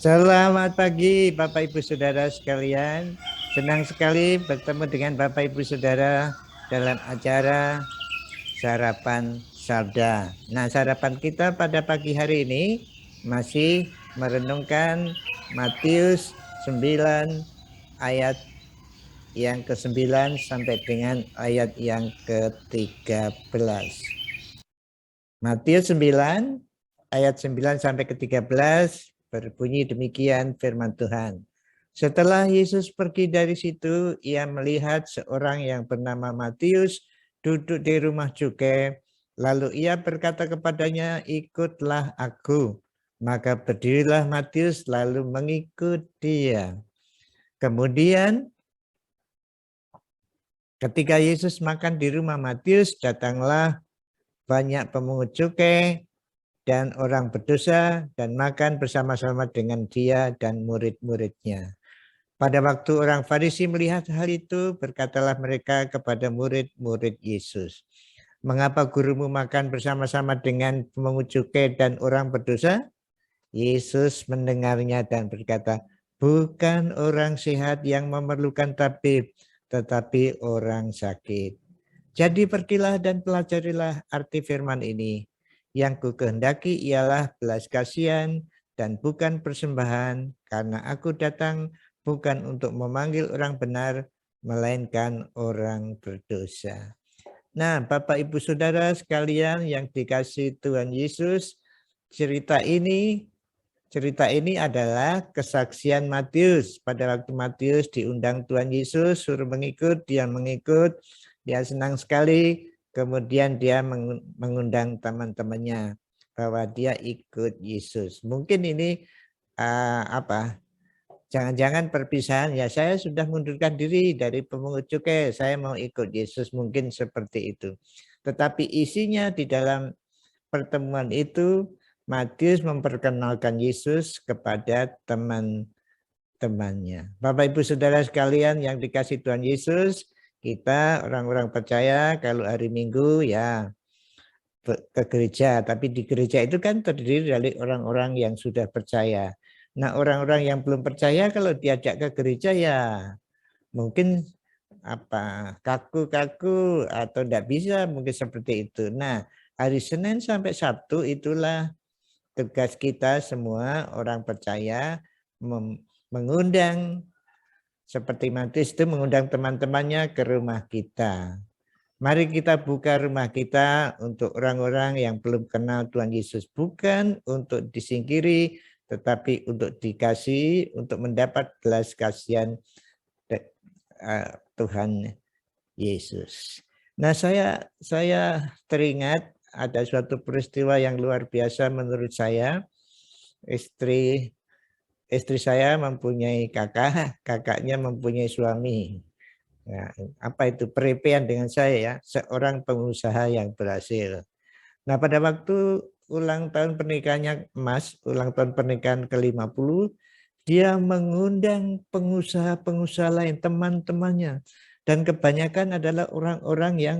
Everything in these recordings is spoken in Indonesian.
Selamat pagi Bapak Ibu Saudara sekalian. Senang sekali bertemu dengan Bapak Ibu Saudara dalam acara Sarapan Sabda. Nah, sarapan kita pada pagi hari ini masih merenungkan Matius 9 ayat yang ke-9 sampai dengan ayat yang ke-13. Matius 9 ayat 9 sampai ke-13 berbunyi demikian firman Tuhan. Setelah Yesus pergi dari situ, ia melihat seorang yang bernama Matius duduk di rumah cukai. Lalu ia berkata kepadanya, ikutlah aku. Maka berdirilah Matius lalu mengikut dia. Kemudian ketika Yesus makan di rumah Matius, datanglah banyak pemungut cukai dan orang berdosa dan makan bersama-sama dengan dia dan murid-muridnya. Pada waktu orang Farisi melihat hal itu, berkatalah mereka kepada murid-murid Yesus, mengapa gurumu makan bersama-sama dengan pemungut cukai dan orang berdosa? Yesus mendengarnya dan berkata, bukan orang sehat yang memerlukan tabib, tetapi orang sakit. Jadi pergilah dan pelajarilah arti firman ini. Yang ku kehendaki ialah belas kasihan dan bukan persembahan, karena aku datang bukan untuk memanggil orang benar, melainkan orang berdosa. Nah, Bapak Ibu Saudara sekalian yang dikasihi Tuhan Yesus, cerita ini adalah kesaksian Matius. Pada waktu Matius diundang Tuhan Yesus, suruh mengikut, dia mengikut, dia senang sekali. Kemudian dia mengundang teman-temannya bahwa dia ikut Yesus. Mungkin ini jangan-jangan perpisahan, ya saya sudah mundurkan diri dari pemungut cukai, saya mau ikut Yesus, mungkin seperti itu. Tetapi isinya di dalam pertemuan itu, Matius memperkenalkan Yesus kepada teman-temannya. Bapak Ibu Saudara sekalian yang dikasih Tuhan Yesus, kita orang-orang percaya kalau hari Minggu ya ke gereja, tapi di gereja itu kan terdiri dari orang-orang yang sudah percaya. Nah, orang-orang yang belum percaya kalau diajak ke gereja ya mungkin kaku-kaku atau tidak bisa, mungkin seperti itu. Nah, hari Senin sampai Sabtu itulah tugas kita semua orang percaya mengundang, seperti Matius itu mengundang teman-temannya ke rumah kita. Mari kita buka rumah kita untuk orang-orang yang belum kenal Tuhan Yesus. Bukan untuk disingkiri, tetapi untuk dikasih, untuk mendapat belas kasihan Tuhan Yesus. Nah, saya teringat ada suatu peristiwa yang luar biasa menurut saya. Istri saya mempunyai kakaknya mempunyai suami. Ya, apa itu perepean dengan saya ya, seorang pengusaha yang berhasil. Nah, pada waktu ulang tahun pernikahannya Mas, ulang tahun pernikahan ke-50, dia mengundang pengusaha-pengusaha lain, teman-temannya. Dan kebanyakan adalah orang-orang yang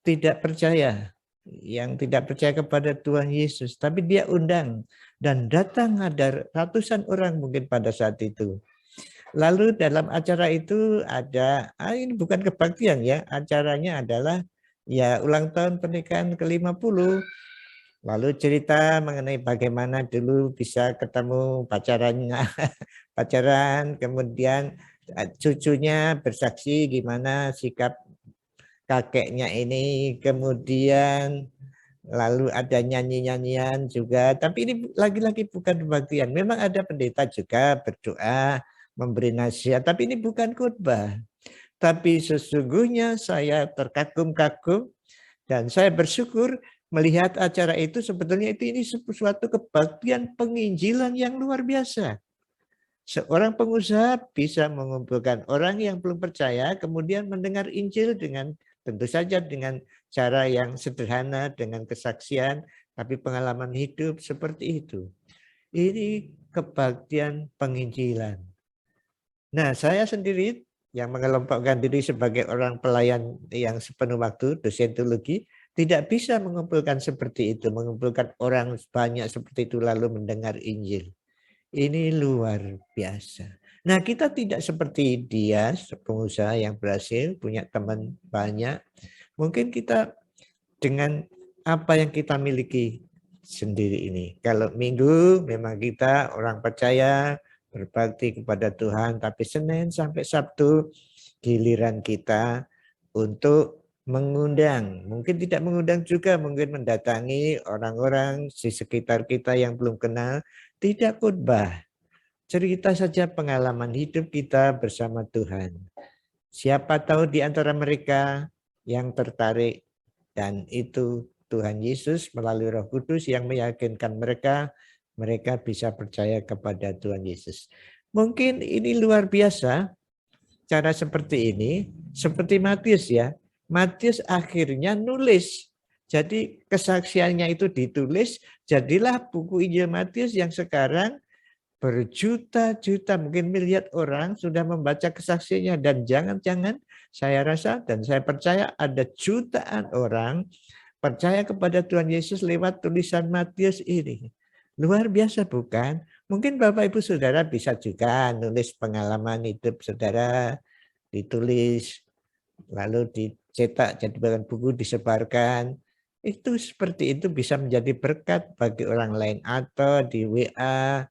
tidak percaya, yang tidak percaya kepada Tuhan Yesus. Tapi dia undang, dan datang ada ratusan orang mungkin pada saat itu. Lalu dalam acara itu ada, ini bukan kebaktian ya, acaranya adalah ya ulang tahun pernikahan ke-50. Lalu cerita mengenai bagaimana dulu bisa ketemu pacarannya, pacaran, kemudian cucunya bersaksi gimana sikap kakeknya ini, kemudian lalu ada nyanyi-nyanyian juga. Tapi ini lagi-lagi bukan kebaktian. Memang ada pendeta juga berdoa, memberi nasihat, tapi ini bukan khotbah. Tapi sesungguhnya saya terkagum-kagum dan saya bersyukur melihat acara itu. Sebetulnya ini suatu kebaktian penginjilan yang luar biasa. Seorang pengusaha bisa mengumpulkan orang yang belum percaya, kemudian mendengar Injil dengan tentu saja dengan cara yang sederhana, dengan kesaksian, tapi pengalaman hidup seperti itu. Ini kebaktian penginjilan. Nah, saya sendiri yang mengelompokkan diri sebagai orang pelayan yang sepenuh waktu, dosen teologi, tidak bisa mengumpulkan seperti itu, mengumpulkan orang banyak seperti itu lalu mendengar Injil. Ini luar biasa. Nah, kita tidak seperti dia, pengusaha yang berhasil, punya teman banyak. Mungkin kita dengan apa yang kita miliki sendiri ini. Kalau Minggu memang kita orang percaya berbakti kepada Tuhan, tapi Senin sampai Sabtu giliran kita untuk mengundang, mungkin tidak mengundang juga, mungkin mendatangi orang-orang di sekitar kita yang belum kenal, tidak khotbah. Cerita saja pengalaman hidup kita bersama Tuhan. Siapa tahu di antara mereka yang tertarik, dan itu Tuhan Yesus melalui Roh Kudus yang meyakinkan mereka, mereka bisa percaya kepada Tuhan Yesus. Mungkin ini luar biasa, cara seperti ini, seperti Matius ya. Matius akhirnya nulis. Jadi kesaksiannya itu ditulis, jadilah buku Injil Matius yang sekarang berjuta-juta, mungkin miliar orang sudah membaca kesaksiannya. Dan jangan-jangan saya rasa dan saya percaya ada jutaan orang percaya kepada Tuhan Yesus lewat tulisan Matius ini. Luar biasa bukan? Mungkin Bapak Ibu Saudara bisa juga nulis pengalaman hidup saudara, ditulis, lalu dicetak jadi bahan buku, disebarkan. Itu seperti itu bisa menjadi berkat bagi orang lain. Atau di WA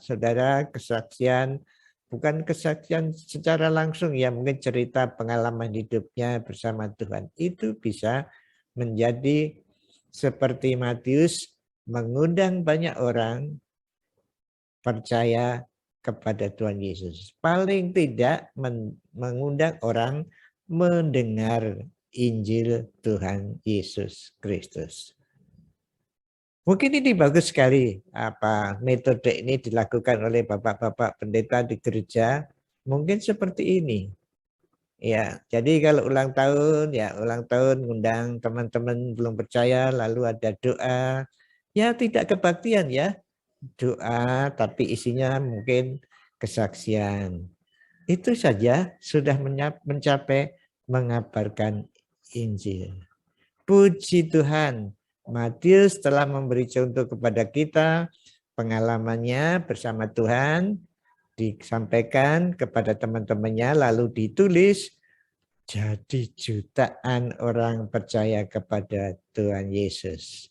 saudara kesaksian, bukan kesaksian secara langsung ya, mungkin cerita pengalaman hidupnya bersama Tuhan. Itu bisa menjadi seperti Matius, mengundang banyak orang percaya kepada Tuhan Yesus. Paling tidak mengundang orang mendengar Injil Tuhan Yesus Kristus. Mungkin ini bagus sekali metode ini dilakukan oleh bapak-bapak pendeta di gereja. Mungkin seperti ini. Ya, jadi kalau ulang tahun ngundang teman-teman belum percaya, lalu ada doa. Ya tidak kebaktian ya, doa tapi isinya mungkin kesaksian. Itu saja sudah mencapai mengabarkan Injil. Puji Tuhan, Matius telah memberi contoh kepada kita, pengalamannya bersama Tuhan, disampaikan kepada teman-temannya, lalu ditulis, jadi jutaan orang percaya kepada Tuhan Yesus.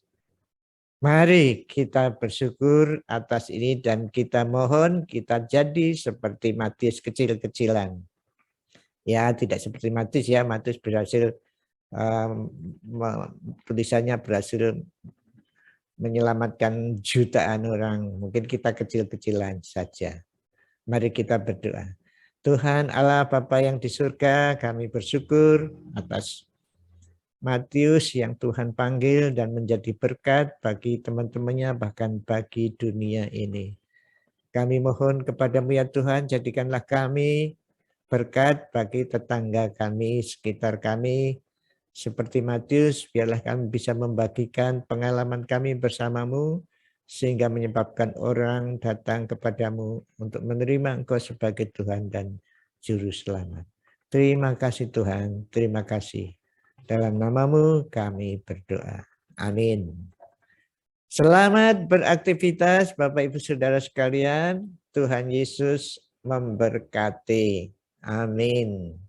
Mari kita bersyukur atas ini dan kita mohon kita jadi seperti Matius kecil-kecilan. Ya, tidak seperti Matius ya, Matius berhasil tulisannya berhasil menyelamatkan jutaan orang. Mungkin kita kecil-kecilan saja. Mari kita berdoa. Tuhan Allah Bapa yang di surga, kami bersyukur atas Matius yang Tuhan panggil dan menjadi berkat bagi teman-temannya, bahkan bagi dunia ini. Kami mohon kepadamu ya Tuhan, jadikanlah kami berkat bagi tetangga kami, sekitar kami. Seperti Matius, biarlah kami bisa membagikan pengalaman kami bersamamu, sehingga menyebabkan orang datang kepadamu untuk menerima Engkau sebagai Tuhan dan Juru Selamat. Terima kasih Tuhan, terima kasih. Dalam namamu kami berdoa. Amin. Selamat beraktivitas Bapak Ibu Saudara sekalian. Tuhan Yesus memberkati. Amin.